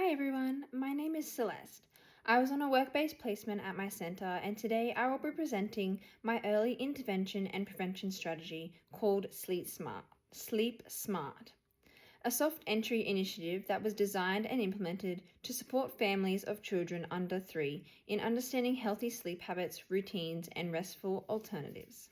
Hi everyone, my name is Celeste. I was on a work-based placement at my centre and today I will be presenting my early intervention and prevention strategy called Sleep Smart, a soft entry initiative that was designed and implemented to support families of children under 3 in understanding healthy sleep habits, routines, and restful alternatives.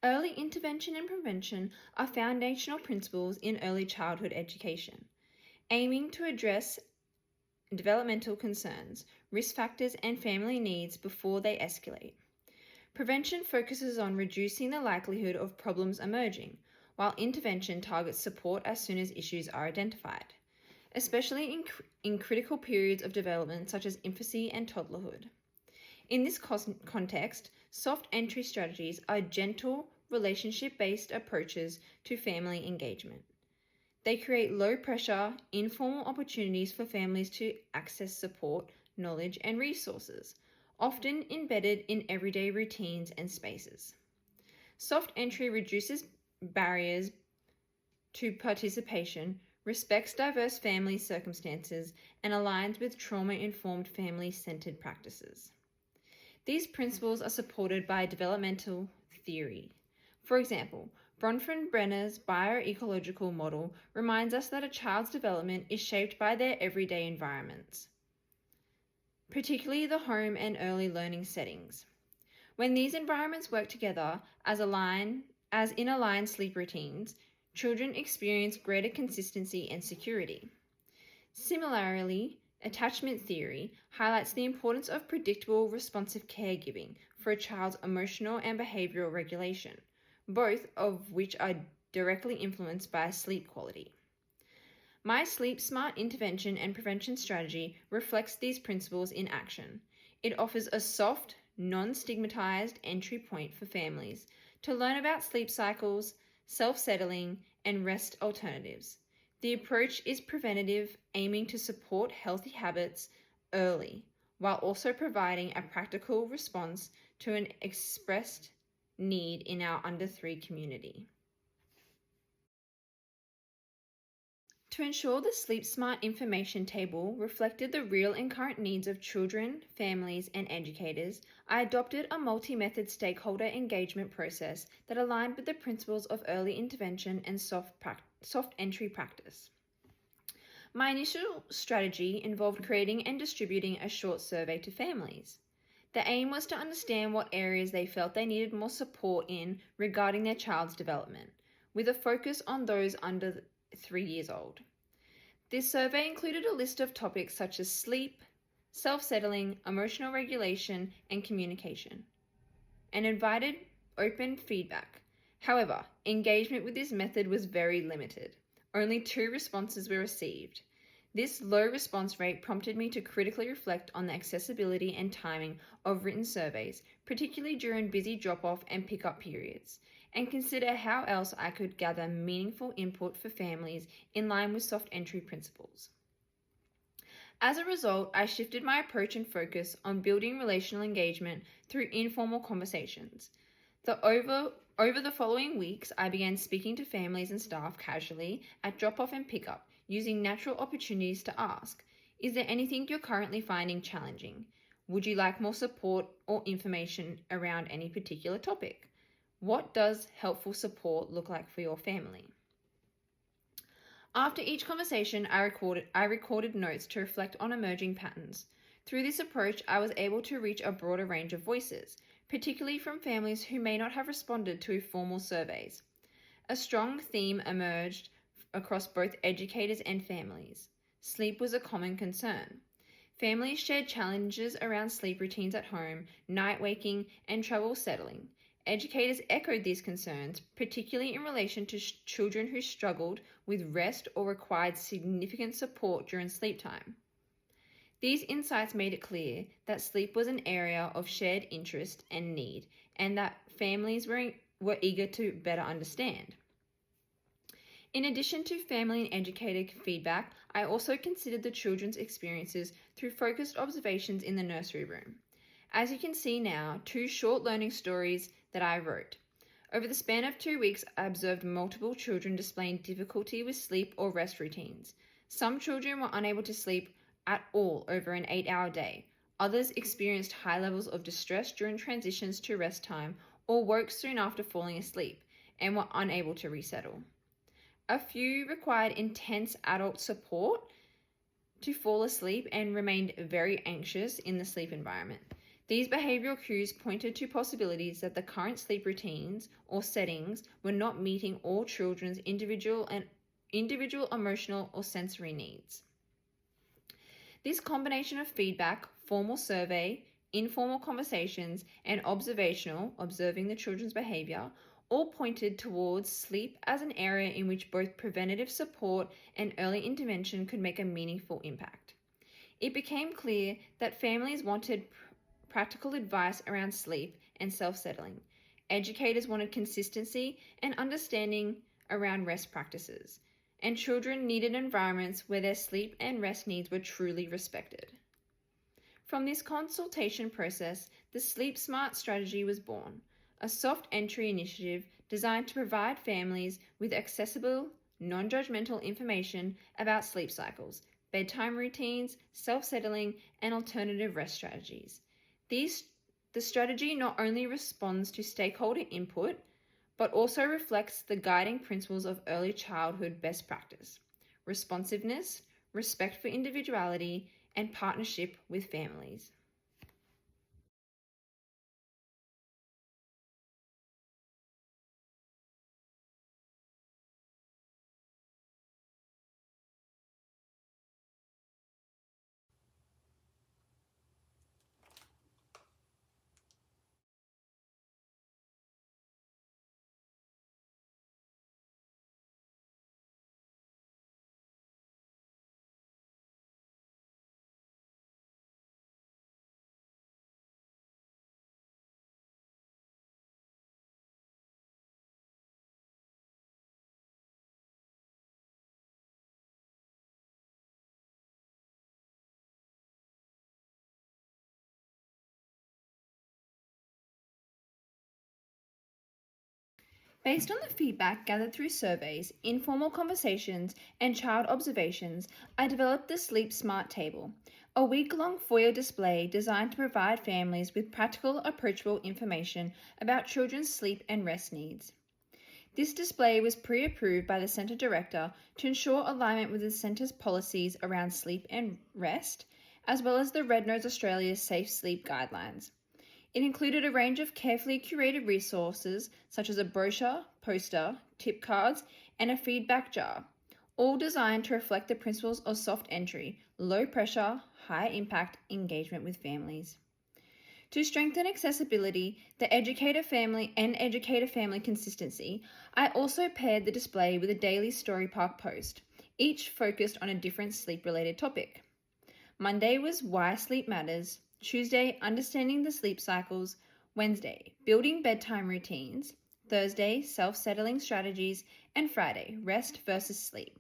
Early intervention and prevention are foundational principles in early childhood education, aiming to address developmental concerns, risk factors, and family needs before they escalate. Prevention focuses on reducing the likelihood of problems emerging, while intervention targets support as soon as issues are identified, especially in critical periods of development such as infancy and toddlerhood. In this context, soft entry strategies are gentle, relationship-based approaches to family engagement. They create low-pressure, informal opportunities for families to access support, knowledge, and resources, often embedded in everyday routines and spaces. Soft entry reduces barriers to participation, respects diverse family circumstances, and aligns with trauma-informed family-centered practices. These principles are supported by developmental theory. For example, Bronfenbrenner's bioecological model reminds us that a child's development is shaped by their everyday environments, particularly the home and early learning settings. When these environments work together as in aligned sleep routines, children experience greater consistency and security. Similarly, attachment theory highlights the importance of predictable, responsive caregiving for a child's emotional and behavioral regulation, both of which are directly influenced by sleep quality. My Sleep Smart intervention and prevention strategy reflects these principles in action. It offers a soft, non-stigmatized entry point for families to learn about sleep cycles, self-settling, and rest alternatives. The approach is preventative, aiming to support healthy habits early, while also providing a practical response to an expressed need in our under 3 community. To ensure the Sleep Smart information table reflected the real and current needs of children, families, and educators, I adopted a multi-method stakeholder engagement process that aligned with the principles of early intervention and soft entry practice. My initial strategy involved creating and distributing a short survey to families. The aim was to understand what areas they felt they needed more support in regarding their child's development, with a focus on those under 3 years old. This survey included a list of topics such as sleep, self-settling, emotional regulation, and communication, and invited open feedback. However, engagement with this method was very limited. Only 2 responses were received. This low response rate prompted me to critically reflect on the accessibility and timing of written surveys, particularly during busy drop-off and pick-up periods, and consider how else I could gather meaningful input for families in line with soft entry principles. As a result, I shifted my approach and focus on building relational engagement through informal conversations. Over the following weeks, I began speaking to families and staff casually at drop-off and pick-up, using natural opportunities to ask, is there anything you're currently finding challenging? Would you like more support or information around any particular topic? What does helpful support look like for your family? After each conversation, I recorded notes to reflect on emerging patterns. Through this approach, I was able to reach a broader range of voices, particularly from families who may not have responded to formal surveys. A strong theme emerged across both educators and families. Sleep was a common concern. Families shared challenges around sleep routines at home, night waking, and trouble settling. Educators echoed these concerns, particularly in relation to children who struggled with rest or required significant support during sleep time. These insights made it clear that sleep was an area of shared interest and need, and that families were eager to better understand. In addition to family and educator feedback, I also considered the children's experiences through focused observations in the nursery room. As you can see now, 2 short learning stories that I wrote. Over the span of 2 weeks, I observed multiple children displaying difficulty with sleep or rest routines. Some children were unable to sleep at all over an 8-hour day. Others experienced high levels of distress during transitions to rest time or woke soon after falling asleep and were unable to resettle. A few required intense adult support to fall asleep and remained very anxious in the sleep environment. These behavioral cues pointed to possibilities that the current sleep routines or settings were not meeting all children's individual emotional or sensory needs. This combination of feedback, formal survey, informal conversations, and observing the children's behavior, all pointed towards sleep as an area in which both preventative support and early intervention could make a meaningful impact. It became clear that families wanted practical advice around sleep and self-settling. Educators wanted consistency and understanding around rest practices, and children needed environments where their sleep and rest needs were truly respected. From this consultation process, the Sleep Smart strategy was born, a soft entry initiative designed to provide families with accessible, non-judgmental information about sleep cycles, bedtime routines, self-settling, and alternative rest strategies. The strategy not only responds to stakeholder input, but also reflects the guiding principles of early childhood best practice: responsiveness, respect for individuality, and partnership with families. Based on the feedback gathered through surveys, informal conversations, and child observations, I developed the Sleep Smart Table, a week-long foyer display designed to provide families with practical, approachable information about children's sleep and rest needs. This display was pre-approved by the Centre Director to ensure alignment with the Centre's policies around sleep and rest, as well as the Red Nose Australia's Safe Sleep Guidelines. It included a range of carefully curated resources such as a brochure, poster, tip cards, and a feedback jar, all designed to reflect the principles of soft entry, low pressure, high impact engagement with families. To strengthen accessibility, the educator family consistency, I also paired the display with a daily Story Park post, each focused on a different sleep-related topic. Monday was Why Sleep Matters, Tuesday, Understanding the Sleep Cycles, Wednesday, Building Bedtime Routines, Thursday, Self-Settling Strategies, and Friday, Rest versus Sleep.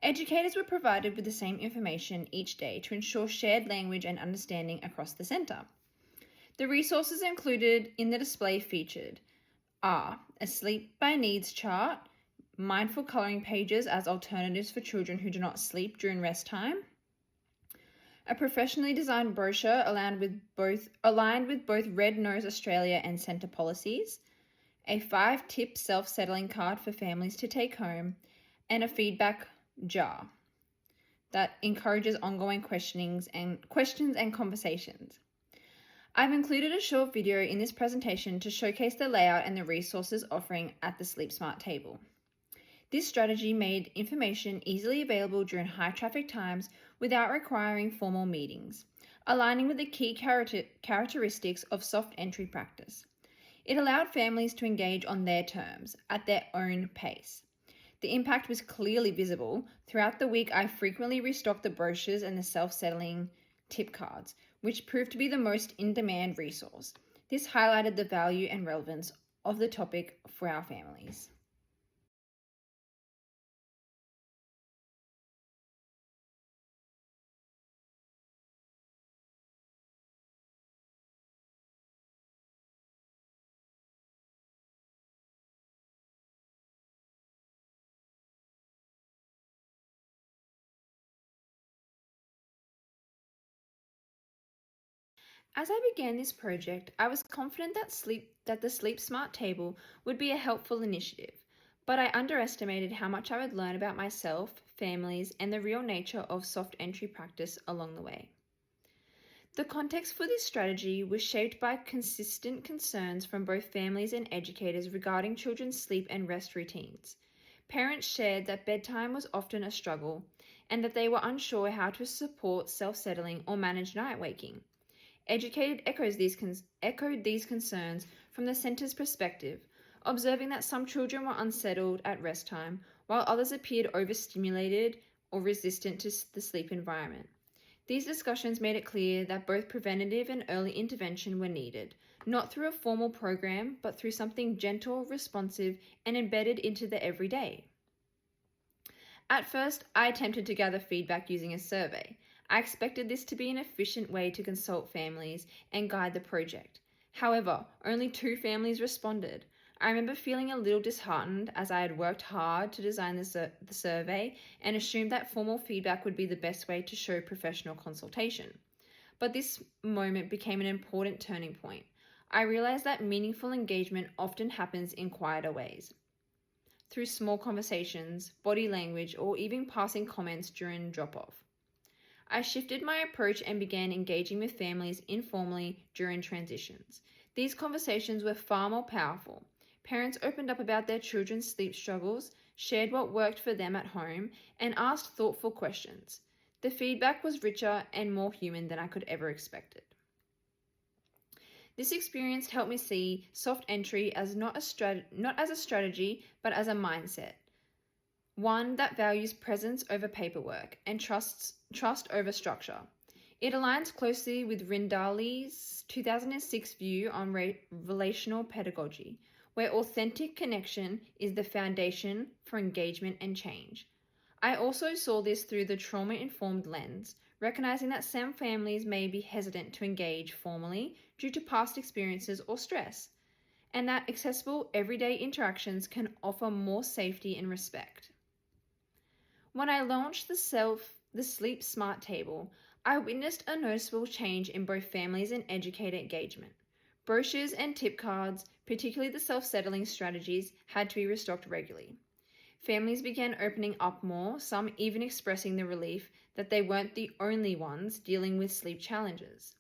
Educators were provided with the same information each day to ensure shared language and understanding across the centre. The resources included in the display featured are a sleep by needs chart, mindful colouring pages as alternatives for children who do not sleep during rest time, a professionally designed brochure aligned with both Red Nose Australia and Centre policies, a 5-tip self-settling card for families to take home, and a feedback jar that encourages ongoing questions and conversations. I've included a short video in this presentation to showcase the layout and the resources offering at the Sleep Smart table. This strategy made information easily available during high traffic times without requiring formal meetings, aligning with the key characteristics of soft entry practice. It allowed families to engage on their terms, at their own pace. The impact was clearly visible. Throughout the week, I frequently restocked the brochures and the self-settling tip cards, which proved to be the most in-demand resource. This highlighted the value and relevance of the topic for our families. As I began this project, I was confident that the Sleep Smart table would be a helpful initiative, but I underestimated how much I would learn about myself, families, and the real nature of soft entry practice along the way. The context for this strategy was shaped by consistent concerns from both families and educators regarding children's sleep and rest routines. Parents shared that bedtime was often a struggle and that they were unsure how to support self-settling or manage night waking. Educated echoed these concerns from the centre's perspective, observing that some children were unsettled at rest time, while others appeared overstimulated or resistant to the sleep environment. These discussions made it clear that both preventative and early intervention were needed, not through a formal program, but through something gentle, responsive, and embedded into the everyday. At first, I attempted to gather feedback using a survey. I expected this to be an efficient way to consult families and guide the project. However, only 2 families responded. I remember feeling a little disheartened as I had worked hard to design the survey and assumed that formal feedback would be the best way to show professional consultation. But this moment became an important turning point. I realized that meaningful engagement often happens in quieter ways, through small conversations, body language, or even passing comments during drop-off. I shifted my approach and began engaging with families informally during transitions. These conversations were far more powerful. Parents opened up about their children's sleep struggles, shared what worked for them at home, and asked thoughtful questions. The feedback was richer and more human than I could ever expected. This experience helped me see soft entry as not as a strategy, but as a mindset. One that values presence over paperwork and trust over structure. It aligns closely with Rindali's 2006 view on relational pedagogy, where authentic connection is the foundation for engagement and change. I also saw this through the trauma-informed lens, recognizing that some families may be hesitant to engage formally due to past experiences or stress, and that accessible everyday interactions can offer more safety and respect. When I launched the Sleep Smart table, I witnessed a noticeable change in both families and educator engagement. Brochures and tip cards, particularly the self-settling strategies, had to be restocked regularly. Families began opening up more, some even expressing the relief that they weren't the only ones dealing with sleep challenges.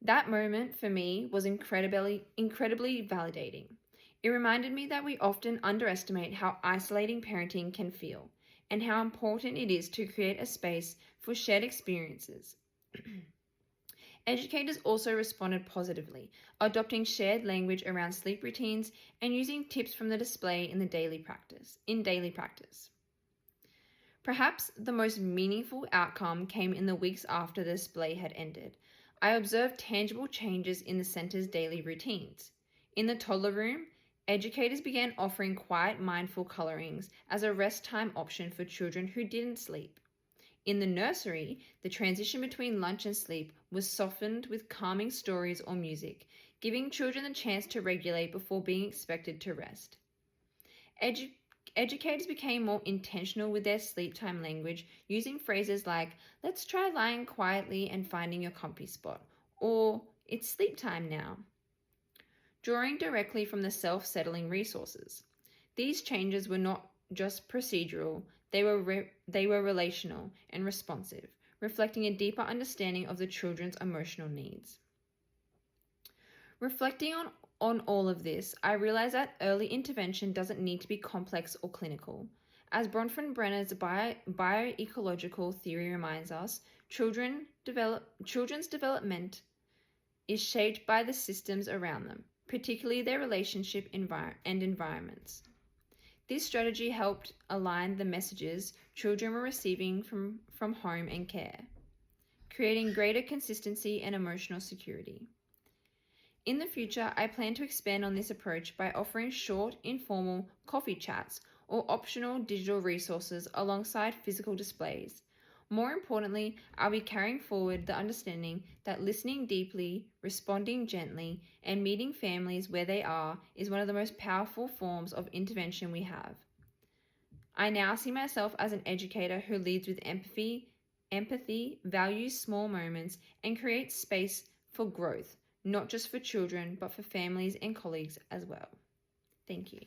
That moment for me was incredibly validating. It reminded me that we often underestimate how isolating parenting can feel and how important it is to create a space for shared experiences. Educators also responded positively, adopting shared language around sleep routines and using tips from the display in daily practice. Perhaps the most meaningful outcome came in the weeks after the display had ended. I observed tangible changes in the center's daily routines. In the toddler room, educators began offering quiet, mindful colorings as a rest time option for children who didn't sleep. In the nursery, the transition between lunch and sleep was softened with calming stories or music, giving children the chance to regulate before being expected to rest. Educators became more intentional with their sleep time language, using phrases like, "Let's try lying quietly and finding your comfy spot," or "It's sleep time now," drawing directly from the self-settling resources. These changes were not just procedural, they were relational and responsive, reflecting a deeper understanding of the children's emotional needs. Reflecting on all of this, I realized that early intervention doesn't need to be complex or clinical. As Bronfenbrenner's bioecological theory reminds us, children's development is shaped by the systems around them, particularly their relationship and environments. This strategy helped align the messages children were receiving from home and care, creating greater consistency and emotional security. In the future, I plan to expand on this approach by offering short, informal coffee chats or optional digital resources alongside physical displays. More importantly, I'll be carrying forward the understanding that listening deeply, responding gently, and meeting families where they are is one of the most powerful forms of intervention we have. I now see myself as an educator who leads with empathy, values small moments, and creates space for growth, not just for children, but for families and colleagues as well. Thank you.